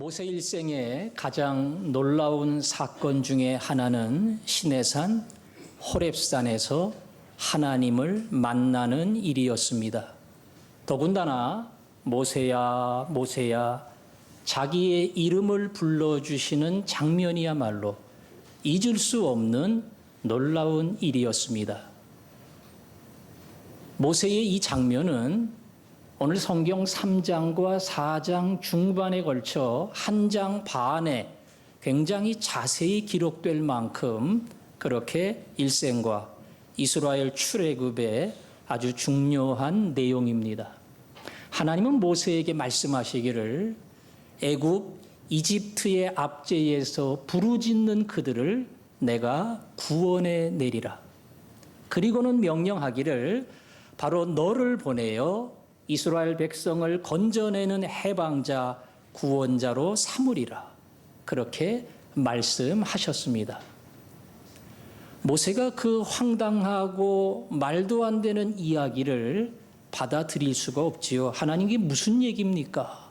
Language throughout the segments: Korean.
모세 일생의 가장 놀라운 사건 중에 하나는 시내산 호렙산에서 하나님을 만나는 일이었습니다. 더군다나 모세야 모세야 자기의 이름을 불러주시는 장면이야말로 잊을 수 없는 놀라운 일이었습니다. 모세의 이 장면은 오늘 성경 3장과 4장 중반에 걸쳐 한 장 반에 굉장히 자세히 기록될 만큼 그렇게 일생과 이스라엘 출애굽의 아주 중요한 내용입니다. 하나님은 모세에게 말씀하시기를 애굽 이집트의 압제에서 부르짖는 그들을 내가 구원해 내리라. 그리고는 명령하기를 바로 너를 보내어 이스라엘 백성을 건져내는 해방자, 구원자로 삼으리라. 그렇게 말씀하셨습니다. 모세가 그 황당하고 말도 안 되는 이야기를 받아들일 수가 없지요. 하나님, 이게 무슨 얘기입니까?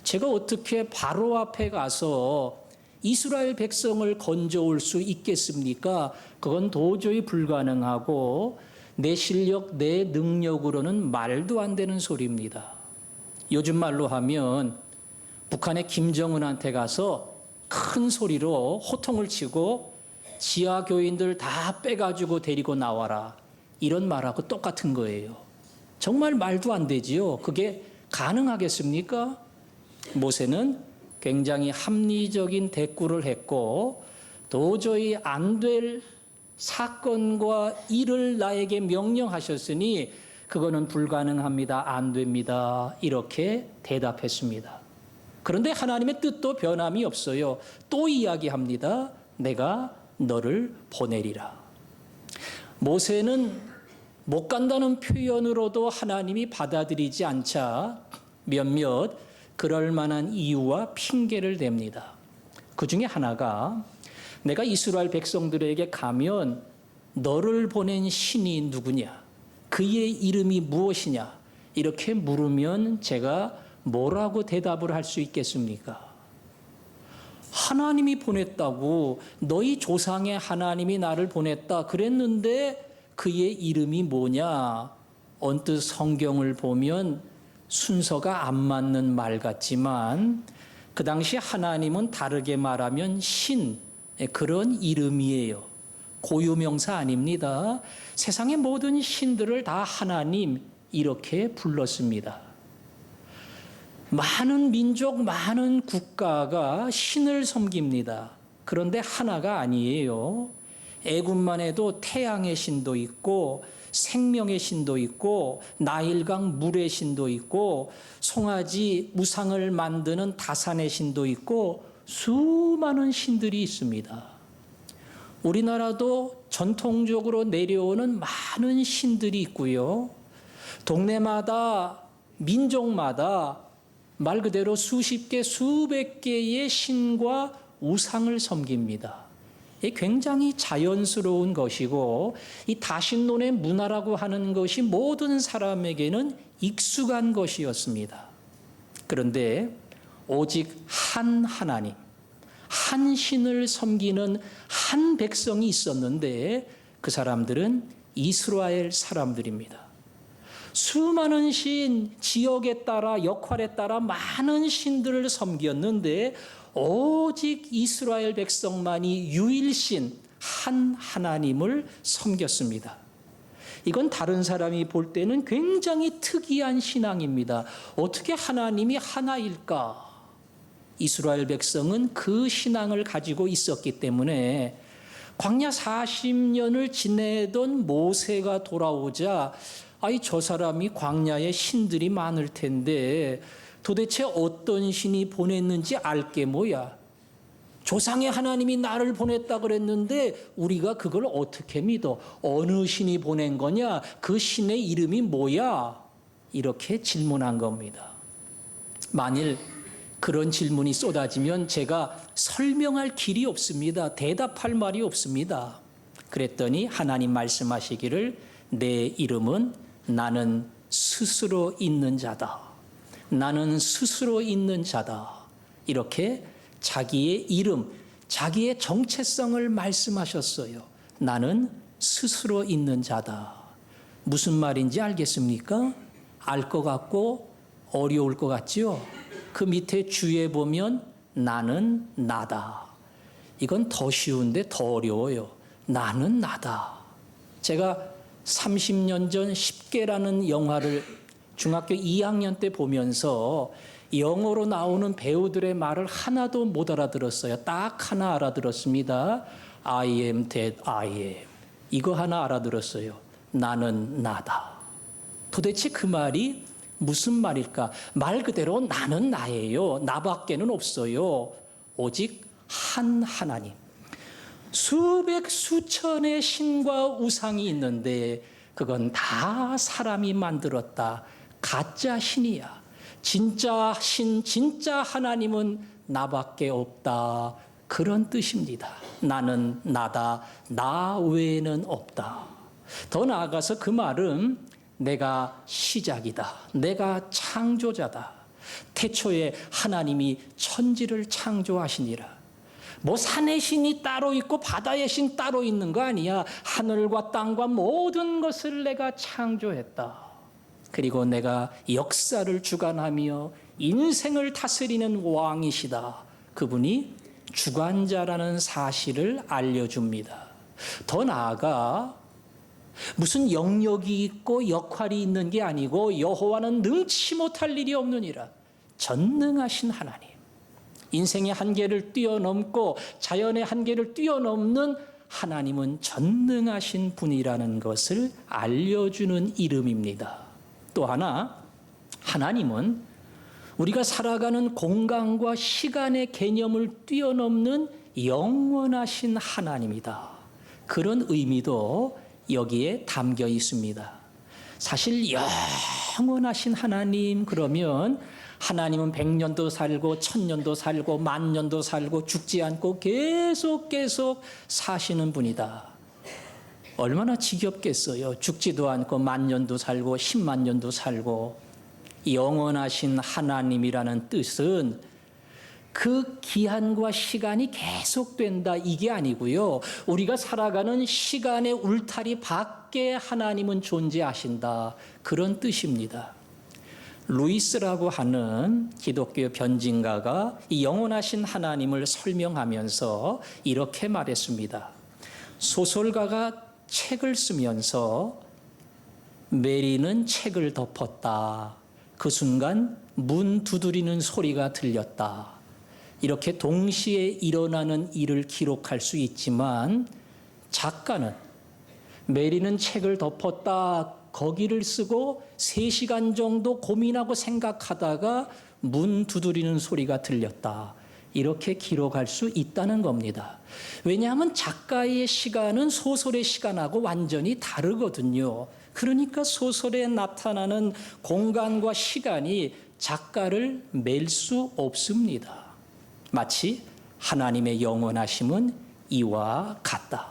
제가 어떻게 바로 앞에 가서 이스라엘 백성을 건져올 수 있겠습니까? 그건 도저히 불가능하고 내 실력, 내 능력으로는 말도 안 되는 소리입니다. 요즘 말로 하면 북한의 김정은한테 가서 큰 소리로 호통을 치고 지하 교인들 다 빼가지고 데리고 나와라. 이런 말하고 똑같은 거예요. 정말 말도 안 되지요. 그게 가능하겠습니까? 모세는 굉장히 합리적인 대꾸를 했고 도저히 안 될 사건과 일을 나에게 명령하셨으니 그거는 불가능합니다. 안 됩니다. 이렇게 대답했습니다. 그런데 하나님의 뜻도 변함이 없어요. 또 이야기합니다. 내가 너를 보내리라. 모세는 못 간다는 표현으로도 하나님이 받아들이지 않자 몇몇 그럴 만한 이유와 핑계를 댑니다. 그 중에 하나가 내가 이스라엘 백성들에게 가면 너를 보낸 신이 누구냐? 그의 이름이 무엇이냐? 이렇게 물으면 제가 뭐라고 대답을 할 수 있겠습니까? 하나님이 보냈다고, 너희 조상의 하나님이 나를 보냈다 그랬는데 그의 이름이 뭐냐? 언뜻 성경을 보면 순서가 안 맞는 말 같지만 그 당시 하나님은 다르게 말하면 신, 그런 이름이에요. 고유명사 아닙니다. 세상의 모든 신들을 다 하나님 이렇게 불렀습니다. 많은 민족, 많은 국가가 신을 섬깁니다. 그런데 하나가 아니에요. 애굽만 해도 태양의 신도 있고 생명의 신도 있고 나일강 물의 신도 있고 송아지 우상을 만드는 다산의 신도 있고 수많은 신들이 있습니다. 우리나라도 전통적으로 내려오는 많은 신들이 있고요. 동네마다 민족마다 말 그대로 수십 개, 수백 개의 신과 우상을 섬깁니다. 굉장히 자연스러운 것이고 이 다신론의 문화라고 하는 것이 모든 사람에게는 익숙한 것이었습니다. 그런데 오직 한 하나님, 한 신을 섬기는 한 백성이 있었는데 그 사람들은 이스라엘 사람들입니다. 수많은 신, 지역에 따라 역할에 따라 많은 신들을 섬겼는데 오직 이스라엘 백성만이 유일신 한 하나님을 섬겼습니다. 이건 다른 사람이 볼 때는 굉장히 특이한 신앙입니다. 어떻게 하나님이 하나일까? 이스라엘 백성은 그 신앙을 가지고 있었기 때문에 광야 40년을 지내던 모세가 돌아오자 저 사람이 광야에 신들이 많을 텐데 도대체 어떤 신이 보냈는지 알게 뭐야. 조상의 하나님이 나를 보냈다 그랬는데 우리가 그걸 어떻게 믿어? 어느 신이 보낸 거냐? 그 신의 이름이 뭐야? 이렇게 질문한 겁니다. 만일 그런 질문이 쏟아지면 제가 설명할 길이 없습니다. 대답할 말이 없습니다. 그랬더니 하나님 말씀하시기를 내 이름은 나는 스스로 있는 자다. 나는 스스로 있는 자다. 이렇게 자기의 이름, 자기의 정체성을 말씀하셨어요. 나는 스스로 있는 자다. 무슨 말인지 알겠습니까? 알 것 같고 어려울 것 같지요? 그 밑에 주에 보면 나는 나다. 이건 더 쉬운데 더 어려워요. 나는 나다. 제가 30년 전 10개라는 영화를 중학교 2학년 때 보면서 영어로 나오는 배우들의 말을 하나도 못 알아들었어요. 딱 하나 알아들었습니다. I am that I am. 이거 하나 알아들었어요. 나는 나다. 도대체 그 말이 무슨 말일까? 말 그대로 나는 나예요. 나밖에는 없어요. 오직 한 하나님. 수백 수천의 신과 우상이 있는데 그건 다 사람이 만들었다. 가짜 신이야. 진짜 신, 진짜 하나님은 나밖에 없다. 그런 뜻입니다. 나는 나다. 나 외에는 없다. 더 나아가서 그 말은 내가 시작이다. 내가 창조자다. 태초에 하나님이 천지를 창조하시니라. 뭐 산의 신이 따로 있고 바다의 신 따로 있는 거 아니야. 하늘과 땅과 모든 것을 내가 창조했다. 그리고 내가 역사를 주관하며 인생을 다스리는 왕이시다. 그분이 주관자라는 사실을 알려줍니다. 더 나아가 무슨 영역이 있고 역할이 있는 게 아니고 여호와는 능치 못할 일이 없느니라. 전능하신 하나님. 인생의 한계를 뛰어넘고 자연의 한계를 뛰어넘는 하나님은 전능하신 분이라는 것을 알려주는 이름입니다. 또 하나, 하나님은 우리가 살아가는 공간과 시간의 개념을 뛰어넘는 영원하신 하나님이다. 그런 의미도 여기에 담겨 있습니다. 사실 영원하신 하나님 그러면 하나님은 100년도 살고 1000년도 살고 10,000년도 살고 죽지 않고 계속 사시는 분이다. 얼마나 지겹겠어요. 죽지도 않고 10,000년도 살고 10만 년도 살고. 영원하신 하나님이라는 뜻은 그 기한과 시간이 계속된다 이게 아니고요. 우리가 살아가는 시간의 울타리 밖에 하나님은 존재하신다. 그런 뜻입니다. 루이스라고 하는 기독교 변증가가 이 영원하신 하나님을 설명하면서 이렇게 말했습니다. 소설가가 책을 쓰면서 메리는 책을 덮었다. 그 순간 문 두드리는 소리가 들렸다. 이렇게 동시에 일어나는 일을 기록할 수 있지만 작가는 메리는 책을 덮었다. 거기를 쓰고 3시간 정도 고민하고 생각하다가 문 두드리는 소리가 들렸다. 이렇게 기록할 수 있다는 겁니다. 왜냐하면 작가의 시간은 소설의 시간하고 완전히 다르거든요. 그러니까 소설에 나타나는 공간과 시간이 작가를 맬 수 없습니다. 마치 하나님의 영원하심은 이와 같다.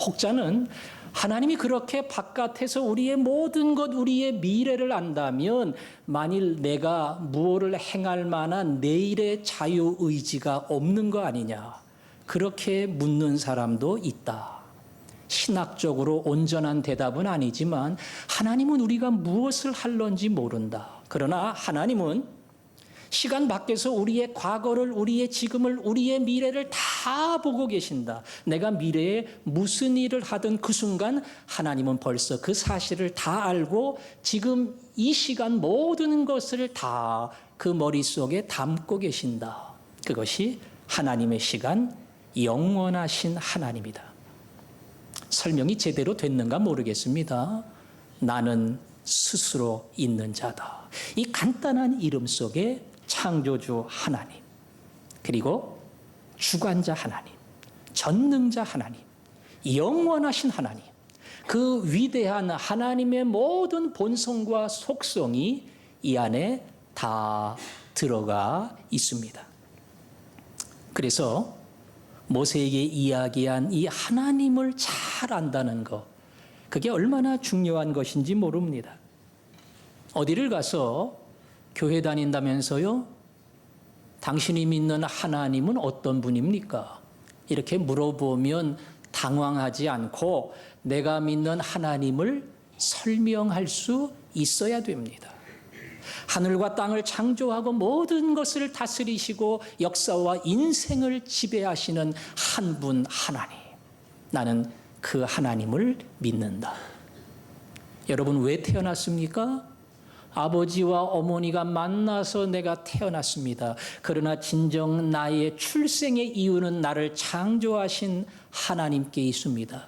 혹자는 하나님이 그렇게 바깥에서 우리의 모든 것, 우리의 미래를 안다면 만일 내가 무엇을 행할 만한 내일의 자유의지가 없는 거 아니냐. 그렇게 묻는 사람도 있다. 신학적으로 온전한 대답은 아니지만 하나님은 우리가 무엇을 할런지 모른다. 그러나 하나님은 시간 밖에서 우리의 과거를, 우리의 지금을, 우리의 미래를 다 보고 계신다. 내가 미래에 무슨 일을 하든 그 순간 하나님은 벌써 그 사실을 다 알고 지금 이 시간 모든 것을 다 그 머릿속에 담고 계신다. 그것이 하나님의 시간, 영원하신 하나님이다. 설명이 제대로 됐는가 모르겠습니다. 나는 스스로 있는 자다. 이 간단한 이름 속에 창조주 하나님, 그리고 주관자 하나님, 전능자 하나님, 영원하신 하나님, 그 위대한 하나님의 모든 본성과 속성이 이 안에 다 들어가 있습니다. 그래서 모세에게 이야기한 이 하나님을 잘 안다는 것, 그게 얼마나 중요한 것인지 모릅니다. 어디를 가서 교회 다닌다면서요? 당신이 믿는 하나님은 어떤 분입니까? 이렇게 물어보면 당황하지 않고 내가 믿는 하나님을 설명할 수 있어야 됩니다. 하늘과 땅을 창조하고 모든 것을 다스리시고 역사와 인생을 지배하시는 한 분 하나님. 나는 그 하나님을 믿는다. 여러분, 왜 태어났습니까? 아버지와 어머니가 만나서 내가 태어났습니다. 그러나 진정 나의 출생의 이유는 나를 창조하신 하나님께 있습니다.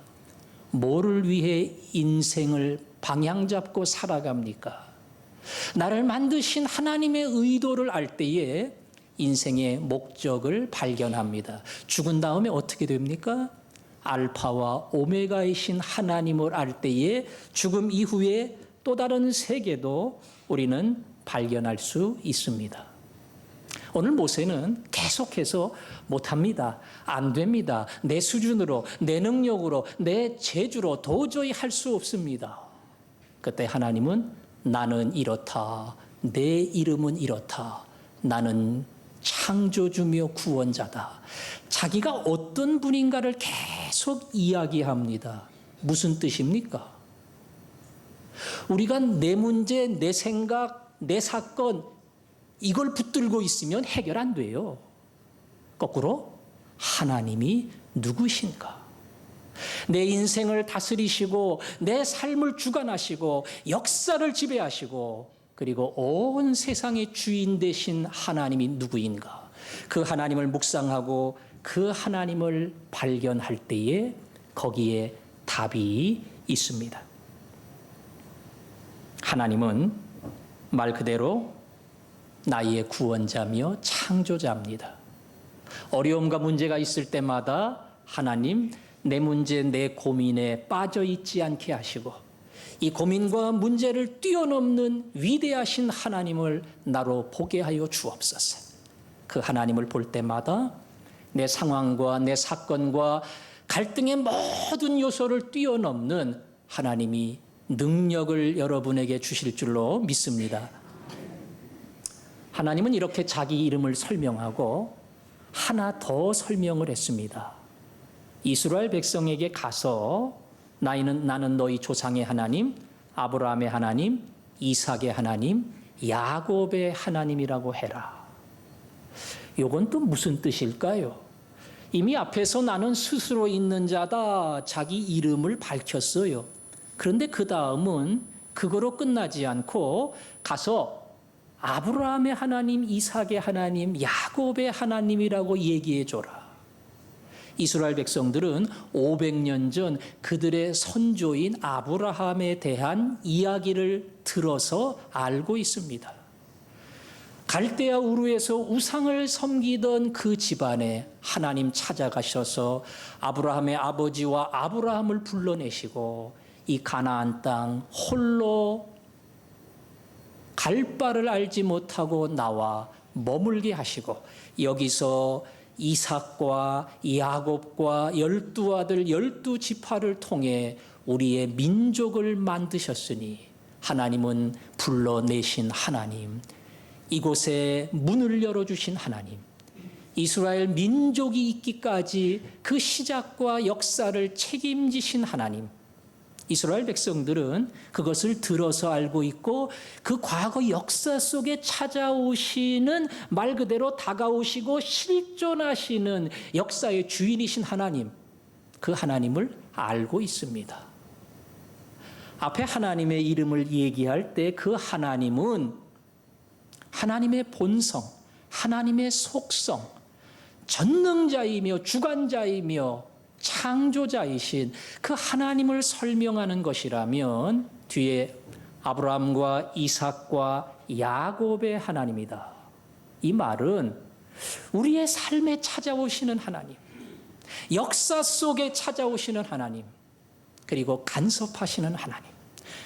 뭐를 위해 인생을 방향 잡고 살아갑니까? 나를 만드신 하나님의 의도를 알 때에 인생의 목적을 발견합니다. 죽은 다음에 어떻게 됩니까? 알파와 오메가이신 하나님을 알 때에 죽음 이후에 또 다른 세계도 우리는 발견할 수 있습니다. 오늘 모세는 계속해서 못합니다. 안 됩니다. 내 수준으로, 내 능력으로, 내 재주로 도저히 할 수 없습니다. 그때 하나님은 나는 이렇다. 내 이름은 이렇다. 나는 창조주며 구원자다. 자기가 어떤 분인가를 계속 이야기합니다. 무슨 뜻입니까? 우리가 내 문제, 내 생각, 내 사건 이걸 붙들고 있으면 해결 안 돼요. 거꾸로 하나님이 누구신가? 내 인생을 다스리시고 내 삶을 주관하시고 역사를 지배하시고 그리고 온 세상의 주인 되신 하나님이 누구인가? 그 하나님을 묵상하고 그 하나님을 발견할 때에 거기에 답이 있습니다. 하나님은 말 그대로 나의 구원자며 창조자입니다. 어려움과 문제가 있을 때마다 하나님 내 문제, 내 고민에 빠져 있지 않게 하시고 이 고민과 문제를 뛰어넘는 위대하신 하나님을 나로 보게 하여 주옵소서. 그 하나님을 볼 때마다 내 상황과 내 사건과 갈등의 모든 요소를 뛰어넘는 하나님이 능력을 여러분에게 주실 줄로 믿습니다. 하나님은 이렇게 자기 이름을 설명하고 하나 더 설명을 했습니다. 이스라엘 백성에게 가서 나는 너희 조상의 하나님, 아브라함의 하나님, 이삭의 하나님, 야곱의 하나님이라고 해라. 이건 또 무슨 뜻일까요? 이미 앞에서 나는 스스로 있는 자다 자기 이름을 밝혔어요. 그런데 그 다음은 그거로 끝나지 않고 가서 아브라함의 하나님, 이삭의 하나님, 야곱의 하나님이라고 얘기해 줘라. 이스라엘 백성들은 500년 전 그들의 선조인 아브라함에 대한 이야기를 들어서 알고 있습니다. 갈대아 우르에서 우상을 섬기던 그 집안에 하나님 찾아가셔서 아브라함의 아버지와 아브라함을 불러내시고 이 가나안 땅 홀로 갈 바를 알지 못하고 나와 머물게 하시고 여기서 이삭과 야곱과 12아들 12지파를 통해 우리의 민족을 만드셨으니 하나님은 불러내신 하나님, 이곳에 문을 열어주신 하나님, 이스라엘 민족이 있기까지 그 시작과 역사를 책임지신 하나님. 이스라엘 백성들은 그것을 들어서 알고 있고 그 과거 역사 속에 찾아오시는 말 그대로 다가오시고 실존하시는 역사의 주인이신 하나님, 그 하나님을 알고 있습니다. 앞에 하나님의 이름을 얘기할 때 그 하나님은 하나님의 본성, 하나님의 속성, 전능자이며 주관자이며 창조자이신 그 하나님을 설명하는 것이라면 뒤에 아브라함과 이삭과 야곱의 하나님이다. 이 말은 우리의 삶에 찾아오시는 하나님, 역사 속에 찾아오시는 하나님, 그리고 간섭하시는 하나님,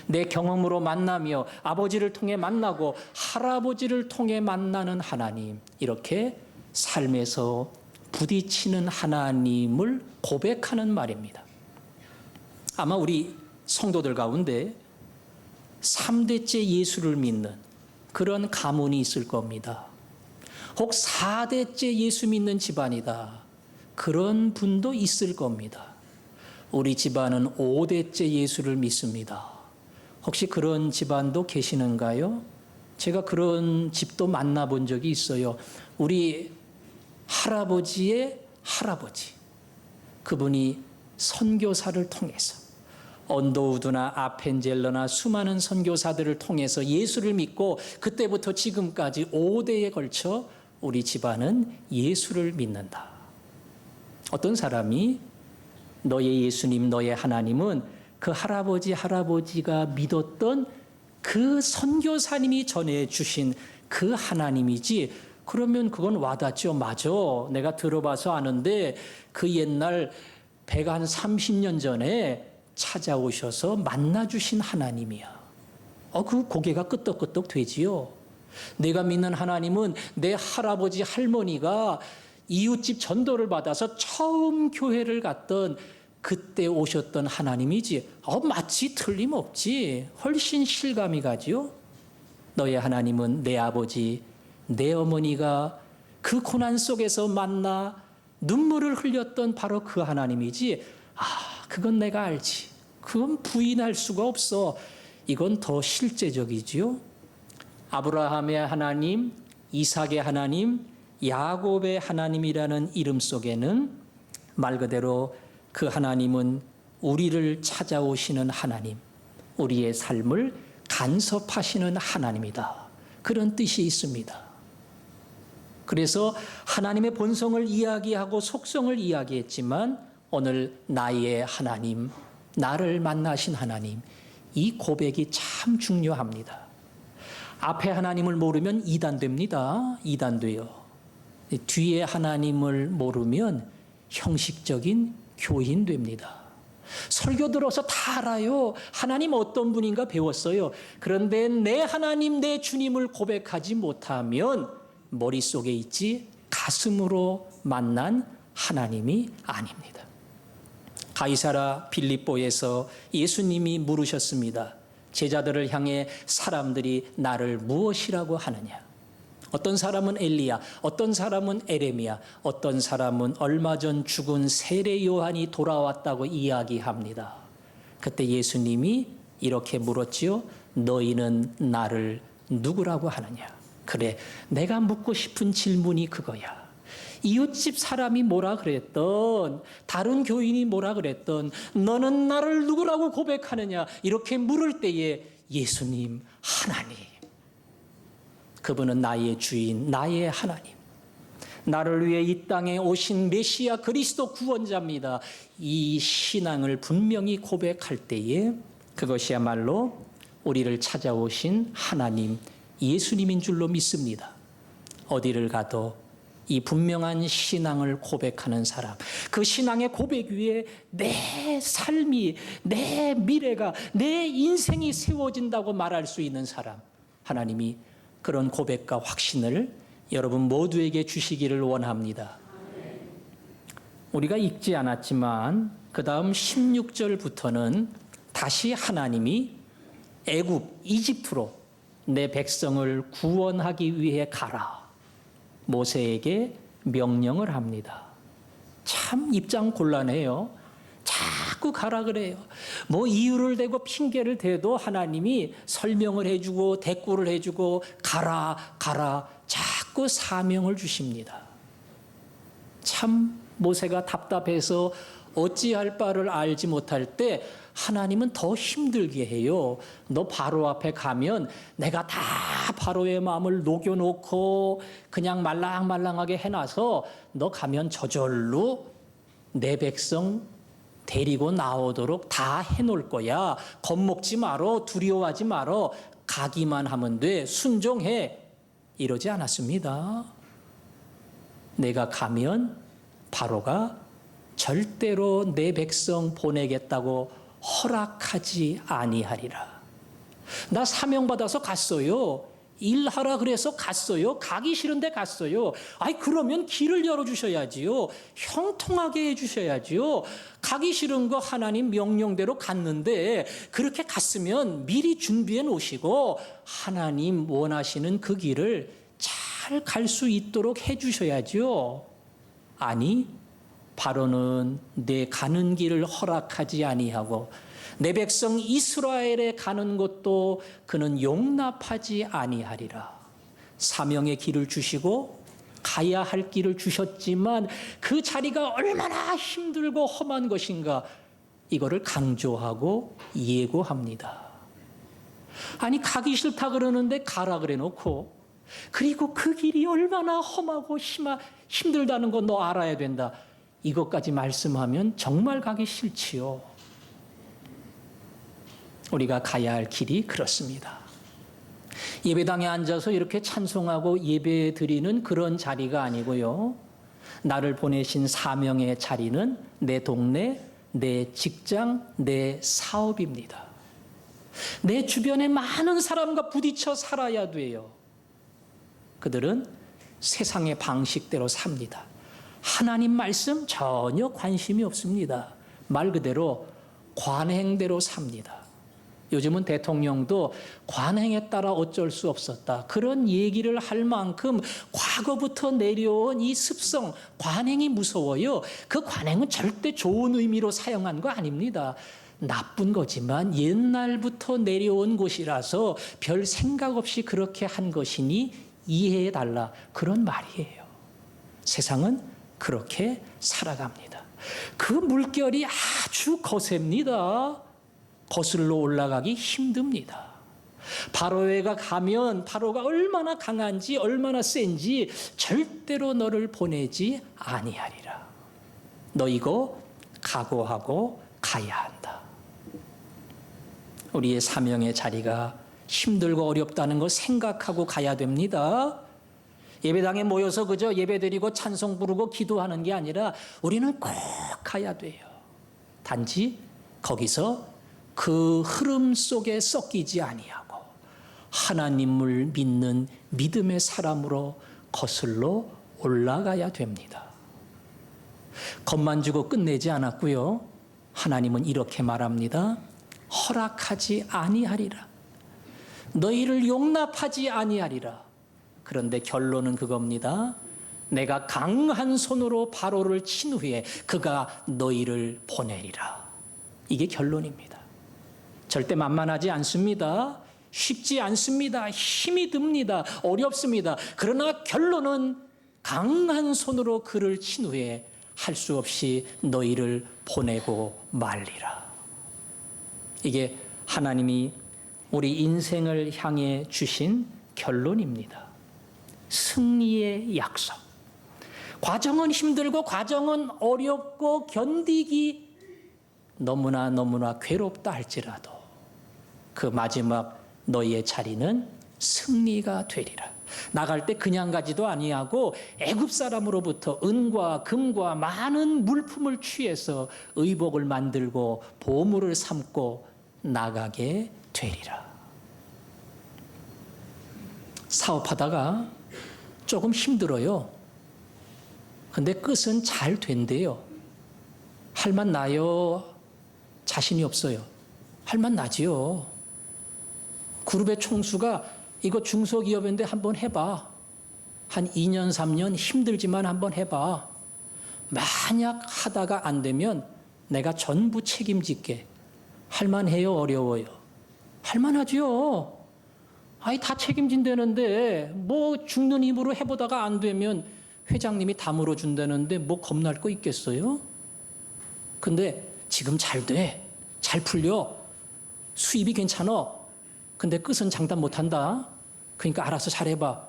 내 경험으로 만나며 아버지를 통해 만나고 할아버지를 통해 만나는 하나님, 이렇게 삶에서 부딪히는 하나님을 고백하는 말입니다. 아마 우리 성도들 가운데 3대째 예수를 믿는 그런 가문이 있을 겁니다. 혹 4대째 예수 믿는 집안이다. 그런 분도 있을 겁니다. 우리 집안은 5대째 예수를 믿습니다. 혹시 그런 집안도 계시는가요? 제가 그런 집도 만나본 적이 있어요. 우리 할아버지의 할아버지. 그분이 선교사를 통해서 언더우드나 아펜젤러나 수많은 선교사들을 통해서 예수를 믿고 그때부터 지금까지 5대에 걸쳐 우리 집안은 예수를 믿는다. 어떤 사람이 너의 예수님, 너의 하나님은 그 할아버지가 믿었던 그 선교사님이 전해주신 그 하나님이지, 그러면 그건 와닿죠. 맞아. 내가 들어봐서 아는데 그 옛날 130년 전에 찾아오셔서 만나주신 하나님이야. 그 고개가 끄덕끄덕 되지요. 내가 믿는 하나님은 내 할아버지 할머니가 이웃집 전도를 받아서 처음 교회를 갔던 그때 오셨던 하나님이지. 마치 틀림없지. 훨씬 실감이 가지요. 너의 하나님은 내 아버지, 내 어머니가 그 고난 속에서 만나 눈물을 흘렸던 바로 그 하나님이지. 그건 내가 알지. 그건 부인할 수가 없어. 이건 더 실제적이지요. 아브라함의 하나님, 이삭의 하나님, 야곱의 하나님이라는 이름 속에는 말 그대로 그 하나님은 우리를 찾아오시는 하나님, 우리의 삶을 간섭하시는 하나님이다. 그런 뜻이 있습니다. 그래서 하나님의 본성을 이야기하고 속성을 이야기했지만 오늘 나의 하나님, 나를 만나신 하나님, 이 고백이 참 중요합니다. 앞에 하나님을 모르면 이단됩니다. 이단돼요. 뒤에 하나님을 모르면 형식적인 교인됩니다. 설교 들어서 다 알아요. 하나님 어떤 분인가 배웠어요. 그런데 내 하나님, 내 주님을 고백하지 못하면 머릿속에 있지 가슴으로 만난 하나님이 아닙니다. 가이사라 빌립보에서 예수님이 물으셨습니다. 제자들을 향해 사람들이 나를 무엇이라고 하느냐? 어떤 사람은 엘리야, 어떤 사람은 에레미야, 어떤 사람은 얼마 전 죽은 세례 요한이 돌아왔다고 이야기합니다. 그때 예수님이 이렇게 물었지요. 너희는 나를 누구라고 하느냐? 그래, 내가 묻고 싶은 질문이 그거야. 이웃집 사람이 뭐라 그랬던, 다른 교인이 뭐라 그랬던, 너는 나를 누구라고 고백하느냐? 이렇게 물을 때에 예수님, 하나님. 그분은 나의 주인, 나의 하나님. 나를 위해 이 땅에 오신 메시아 그리스도 구원자입니다. 이 신앙을 분명히 고백할 때에 그것이야말로 우리를 찾아오신 하나님, 예수님인 줄로 믿습니다. 어디를 가도 이 분명한 신앙을 고백하는 사람, 그 신앙의 고백 위에 내 삶이, 내 미래가, 내 인생이 세워진다고 말할 수 있는 사람, 하나님이 그런 고백과 확신을 여러분 모두에게 주시기를 원합니다. 우리가 읽지 않았지만 그 다음 16절부터는 다시 하나님이 애굽, 이집트로 내 백성을 구원하기 위해 가라. 모세에게 명령을 합니다. 참 입장 곤란해요. 자꾸 가라 그래요. 뭐 이유를 대고 핑계를 대도 하나님이 설명을 해주고 대꾸를 해주고 가라 자꾸 사명을 주십니다. 참 모세가 답답해서 어찌할 바를 알지 못할 때 하나님은 더 힘들게 해요. 너 바로 앞에 가면 내가 다 바로의 마음을 녹여놓고 그냥 말랑말랑하게 해놔서 너 가면 저절로 내 백성 데리고 나오도록 다 해놓을 거야. 겁먹지 말어, 두려워하지 말어, 가기만 하면 돼, 순종해. 이러지 않았습니다. 내가 가면 바로가 절대로 내 백성 보내겠다고 허락하지 아니하리라. 나 사명받아서 갔어요. 일하라 그래서 갔어요. 가기 싫은데 갔어요. 그러면 길을 열어주셔야지요. 형통하게 해주셔야지요. 가기 싫은 거 하나님 명령대로 갔는데 그렇게 갔으면 미리 준비해 놓으시고 하나님 원하시는 그 길을 잘 잘 갈 수 있도록 해주셔야죠. 아니, 바로는 내 가는 길을 허락하지 아니하고 내 백성 이스라엘에 가는 것도 그는 용납하지 아니하리라. 사명의 길을 주시고 가야 할 길을 주셨지만 그 자리가 얼마나 힘들고 험한 것인가, 이거를 강조하고 예고합니다. 아니, 가기 싫다 그러는데 가라 그래 놓고, 그리고 그 길이 얼마나 험하고 힘들다는 거 너 알아야 된다, 이것까지 말씀하면 정말 가기 싫지요. 우리가 가야 할 길이 그렇습니다. 예배당에 앉아서 이렇게 찬송하고 예배 드리는 그런 자리가 아니고요. 나를 보내신 사명의 자리는 내 동네, 내 직장, 내 사업입니다. 내 주변에 많은 사람과 부딪혀 살아야 돼요. 그들은 세상의 방식대로 삽니다. 하나님 말씀 전혀 관심이 없습니다. 말 그대로 관행대로 삽니다. 요즘은 대통령도 관행에 따라 어쩔 수 없었다, 그런 얘기를 할 만큼 과거부터 내려온 이 습성, 관행이 무서워요. 그 관행은 절대 좋은 의미로 사용한 거 아닙니다. 나쁜 거지만 옛날부터 내려온 것이라서 별 생각 없이 그렇게 한 것이니 이해해달라, 그런 말이에요. 세상은 그렇게 살아갑니다. 그 물결이 아주 거셉니다. 거슬러 올라가기 힘듭니다. 바로에가 가면 바로가 얼마나 강한지 얼마나 센지 절대로 너를 보내지 아니하리라. 너 이거 각오하고 가야 한다. 우리의 사명의 자리가 힘들고 어렵다는 거 생각하고 가야 됩니다. 예배당에 모여서 그저 예배드리고 찬송 부르고 기도하는 게 아니라 우리는 꼭 가야 돼요. 단지 거기서 그 흐름 속에 섞이지 아니하고 하나님을 믿는 믿음의 사람으로 거슬러 올라가야 됩니다. 겁만 주고 끝내지 않았고요. 하나님은 이렇게 말합니다. 허락하지 아니하리라. 너희를 용납하지 아니하리라. 그런데 결론은 그겁니다. 내가 강한 손으로 바로를 친 후에 그가 너희를 보내리라. 이게 결론입니다. 절대 만만하지 않습니다. 쉽지 않습니다. 힘이 듭니다. 어렵습니다. 그러나 결론은 강한 손으로 그를 친 후에 할 수 없이 너희를 보내고 말리라. 이게 하나님이 우리 인생을 향해 주신 결론입니다. 승리의 약속. 과정은 힘들고 과정은 어렵고 견디기 너무나 괴롭다 할지라도 그 마지막 너희의 자리는 승리가 되리라. 나갈 때 그냥 가지도 아니하고 애굽 사람으로부터 은과 금과 많은 물품을 취해서 의복을 만들고 보물을 삼고 나가게 되리라. 사업하다가 조금 힘들어요. 근데 끝은 잘 된대요. 할만 나요? 자신이 없어요. 할만 나지요. 그룹의 총수가 이거 중소기업인데 한번 해봐. 한 2년, 3년 힘들지만 한번 해봐. 만약 하다가 안 되면 내가 전부 책임질게. 할만해요? 어려워요? 할만하지요. 아니, 다 책임진다는데 뭐 죽는 힘으로 해보다가 안 되면 회장님이 다 물어준다는데 뭐 겁날 거 있겠어요? 근데 지금 잘 돼. 잘 풀려. 수입이 괜찮아. 근데 끝은 장담 못한다. 그러니까 알아서 잘해봐.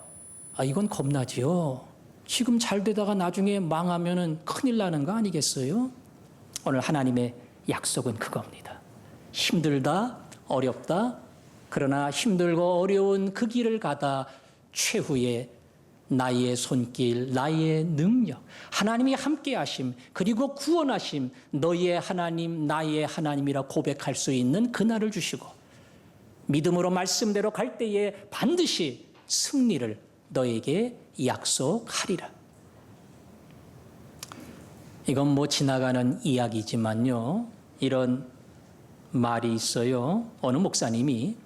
아, 이건 겁나지요. 지금 잘 되다가 나중에 망하면은 큰일 나는 거 아니겠어요? 오늘 하나님의 약속은 그겁니다. 힘들다, 어렵다. 그러나 힘들고 어려운 그 길을 가다 최후의 나의 손길, 나의 능력, 하나님이 함께 하심, 그리고 구원하심, 너희의 하나님, 나의 하나님이라 고백할 수 있는 그날을 주시고 믿음으로 말씀대로 갈 때에 반드시 승리를 너에게 약속하리라. 이건 뭐 지나가는 이야기지만요. 이런 말이 있어요. 어느 목사님이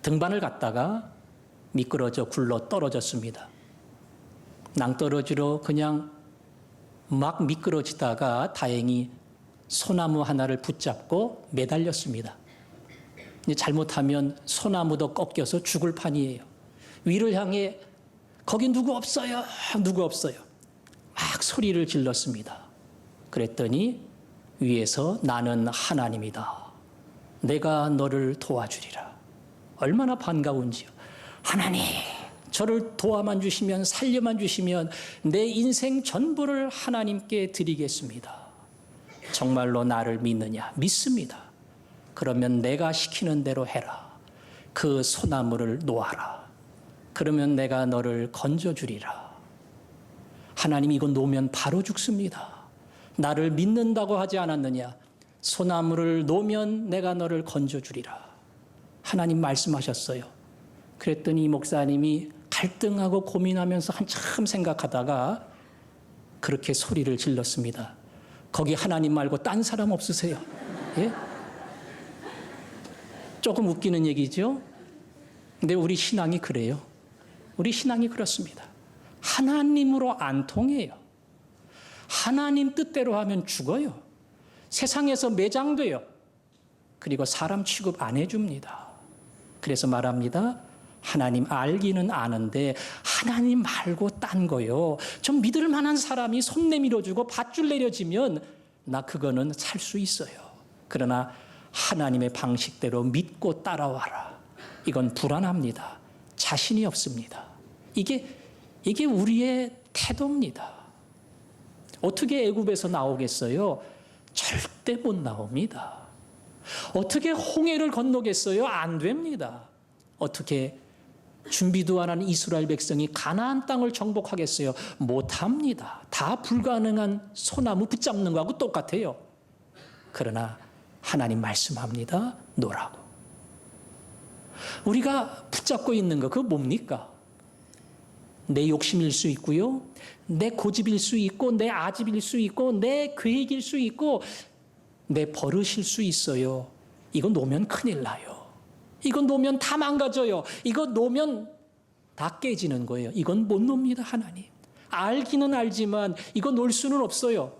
등반을 갔다가 미끄러져 굴러 떨어졌습니다. 낭떠러지로 그냥 막 미끄러지다가 다행히 소나무 하나를 붙잡고 매달렸습니다. 잘못하면 소나무도 꺾여서 죽을 판이에요. 위를 향해 거기 누구 없어요? 누구 없어요? 막 소리를 질렀습니다. 그랬더니 위에서 나는 하나님이다. 내가 너를 도와주리라. 얼마나 반가운지요. 하나님, 저를 도와만 주시면, 살려만 주시면 내 인생 전부를 하나님께 드리겠습니다. 정말로 나를 믿느냐? 믿습니다. 그러면 내가 시키는 대로 해라. 그 소나무를 놓아라. 그러면 내가 너를 건져주리라. 하나님, 이거 놓으면 바로 죽습니다. 나를 믿는다고 하지 않았느냐? 소나무를 놓으면 내가 너를 건져주리라. 하나님 말씀하셨어요. 그랬더니 목사님이 갈등하고 고민하면서 한참 생각하다가 그렇게 소리를 질렀습니다. 거기 하나님 말고 딴 사람 없으세요? 예? 조금 웃기는 얘기죠? 근데 우리 신앙이 그래요. 우리 신앙이 그렇습니다. 하나님으로 안 통해요. 하나님 뜻대로 하면 죽어요. 세상에서 매장돼요. 그리고 사람 취급 안 해줍니다. 그래서 말합니다. 하나님 알기는 아는데 하나님 말고 딴 거요. 좀 믿을 만한 사람이 손 내밀어주고 밧줄 내려지면 나 그거는 살 수 있어요. 그러나 하나님의 방식대로 믿고 따라와라. 이건 불안합니다. 자신이 없습니다. 이게 우리의 태도입니다. 어떻게 애굽에서 나오겠어요? 절대 못 나옵니다. 어떻게 홍해를 건너겠어요? 안 됩니다. 어떻게 준비도 안 한 이스라엘 백성이 가나안 땅을 정복하겠어요? 못합니다. 다 불가능한 소나무 붙잡는 거하고 똑같아요. 그러나 하나님 말씀합니다. 놓으라고. 우리가 붙잡고 있는 거 그거 뭡니까? 내 욕심일 수 있고요. 내 고집일 수 있고 내 아집일 수 있고 내 계획일 수 있고 내 버릇일 수 있어요. 이거 놓으면 큰일 나요. 이거 놓으면 다 망가져요. 이거 놓으면 다 깨지는 거예요. 이건 못 놓습니다. 하나님. 알기는 알지만 이거 놓을 수는 없어요.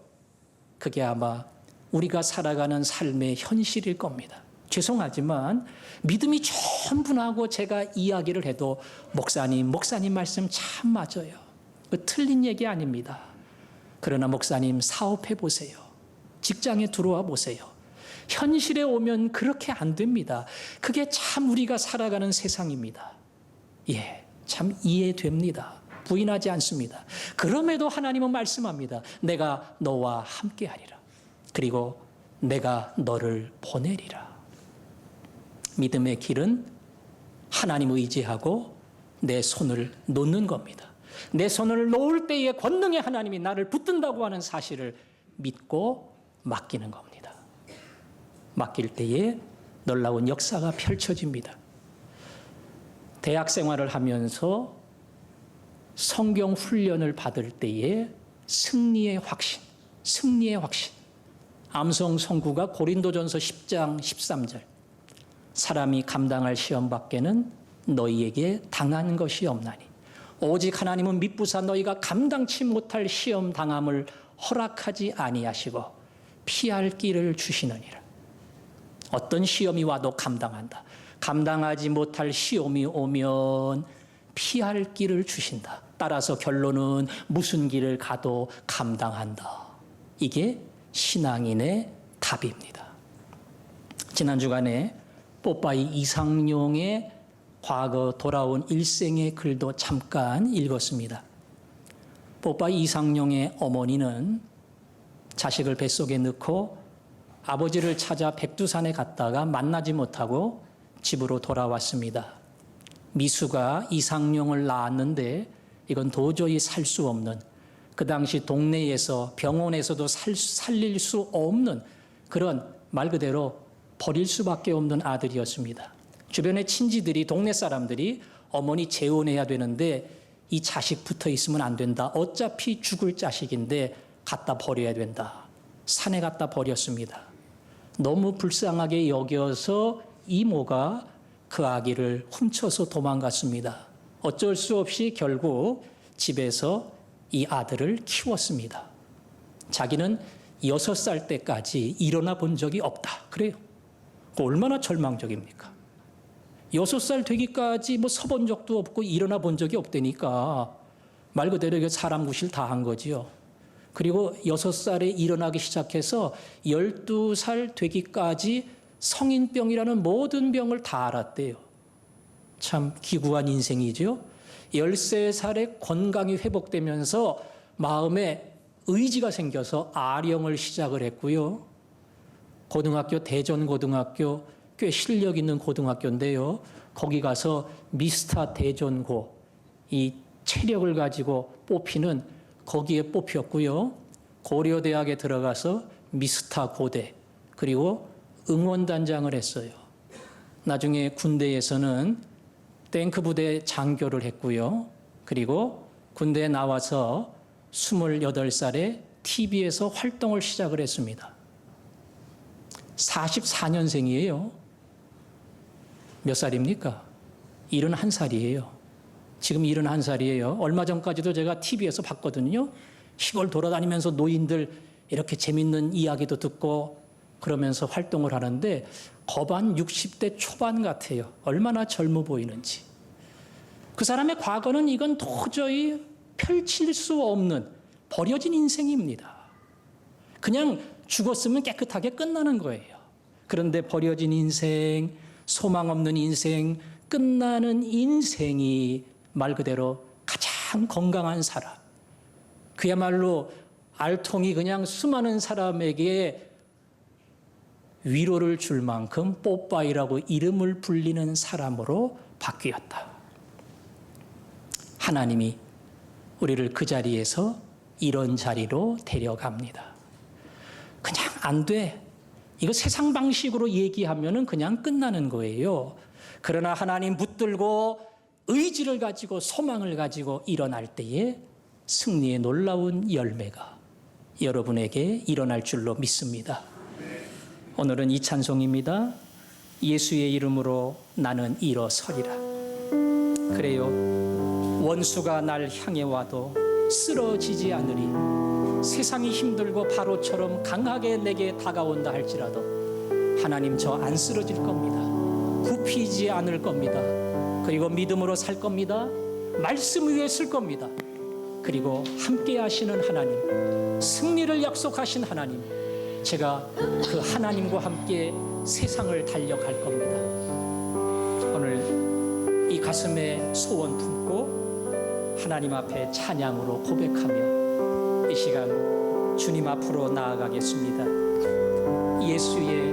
그게 아마 우리가 살아가는 삶의 현실일 겁니다. 죄송하지만 믿음이 충분하고 제가 이야기를 해도 목사님 말씀 참 맞아요. 틀린 얘기 아닙니다. 그러나 목사님 사업해 보세요. 직장에 들어와 보세요. 현실에 오면 그렇게 안 됩니다. 그게 참 우리가 살아가는 세상입니다. 예, 참 이해됩니다. 부인하지 않습니다. 그럼에도 하나님은 말씀합니다. 내가 너와 함께하리라. 그리고 내가 너를 보내리라. 믿음의 길은 하나님 의지하고 내 손을 놓는 겁니다. 내 손을 놓을 때에 권능의 하나님이 나를 붙든다고 하는 사실을 믿고 맡기는 겁니다. 맡길 때에 놀라운 역사가 펼쳐집니다. 대학 생활을 하면서 성경 훈련을 받을 때에 승리의 확신. 암송 성구가 고린도전서 10장 13절. 사람이 감당할 시험 밖에는 너희에게 당한 것이 없나니 오직 하나님은 미쁘사 너희가 감당치 못할 시험 당함을 허락하지 아니하시고 피할 길을 주시느니라. 어떤 시험이 와도 감당한다. 감당하지 못할 시험이 오면 피할 길을 주신다. 따라서 결론은 무슨 길을 가도 감당한다. 이게 신앙인의 답입니다. 지난 주간에 뽀빠이 이상용의 과거 돌아온 일생의 글도 잠깐 읽었습니다. 뽀빠이 이상용의 어머니는 자식을 뱃속에 넣고 아버지를 찾아 백두산에 갔다가 만나지 못하고 집으로 돌아왔습니다. 미수가 이상용을 낳았는데 이건 도저히 살 수 없는, 그 당시 동네에서 병원에서도 살릴 수 없는 그런 말 그대로 버릴 수밖에 없는 아들이었습니다. 주변의 친지들이, 동네 사람들이 어머니 재혼해야 되는데 이 자식 붙어 있으면 안 된다. 어차피 죽을 자식인데 갖다 버려야 된다. 산에 갖다 버렸습니다. 너무 불쌍하게 여겨서 이모가 그 아기를 훔쳐서 도망갔습니다. 어쩔 수 없이 결국 집에서 이 아들을 키웠습니다. 자기는 6살 때까지 일어나 본 적이 없다. 그래요. 얼마나 절망적입니까? 6살 되기까지 서본 적도 없고 일어나 본 적이 없다니까 말 그대로 사람 구실 다 한 거지요. 그리고 6살에 일어나기 시작해서 12살 되기까지 성인병이라는 모든 병을 다 알았대요. 참 기구한 인생이죠. 13살에 건강이 회복되면서 마음에 의지가 생겨서 아령을 시작을 했고요. 고등학교 대전고등학교 꽤 실력 있는 고등학교인데요. 거기 가서 미스터 대전고 이 체력을 가지고 뽑히는 거기에 뽑혔고요. 고려대학에 들어가서 미스터 고대 그리고 응원단장을 했어요. 나중에 군대에서는 탱크 부대 장교를 했고요. 그리고 군대에 나와서 28살에 TV에서 활동을 시작을 했습니다. 44년생이에요. 몇 살입니까? 71살이에요. 지금 71살이에요. 얼마 전까지도 제가 TV에서 봤거든요. 시골 돌아다니면서 노인들 이렇게 재밌는 이야기도 듣고 그러면서 활동을 하는데 거반 60대 초반 같아요. 얼마나 젊어 보이는지. 그 사람의 과거는 이건 도저히 펼칠 수 없는 버려진 인생입니다. 그냥 죽었으면 깨끗하게 끝나는 거예요. 그런데 버려진 인생, 소망 없는 인생, 끝나는 인생이 말 그대로 가장 건강한 사람. 그야말로 알통이 그냥 수많은 사람에게 위로를 줄 만큼 뽀빠이라고 이름을 불리는 사람으로 바뀌었다. 하나님이 우리를 그 자리에서 이런 자리로 데려갑니다. 그냥 안 돼. 이거 세상 방식으로 얘기하면 그냥 끝나는 거예요. 그러나 하나님 붙들고 의지를 가지고 소망을 가지고 일어날 때에 승리의 놀라운 열매가 여러분에게 일어날 줄로 믿습니다. 오늘은 이 찬송입니다. 예수의 이름으로 나는 일어서리라. 그래요. 원수가 날 향해 와도 쓰러지지 않으리. 세상이 힘들고 바로처럼 강하게 내게 다가온다 할지라도 하나님 저 안 쓰러질 겁니다. 굽히지 않을 겁니다. 그리고 믿음으로 살 겁니다. 말씀 위에 쓸 겁니다. 그리고 함께 하시는 하나님, 승리를 약속하신 하나님, 제가 그 하나님과 함께 세상을 달려갈 겁니다. 오늘 이 가슴에 소원 품고 하나님 앞에 찬양으로 고백하며 이 시간 주님 앞으로 나아가겠습니다. 예수의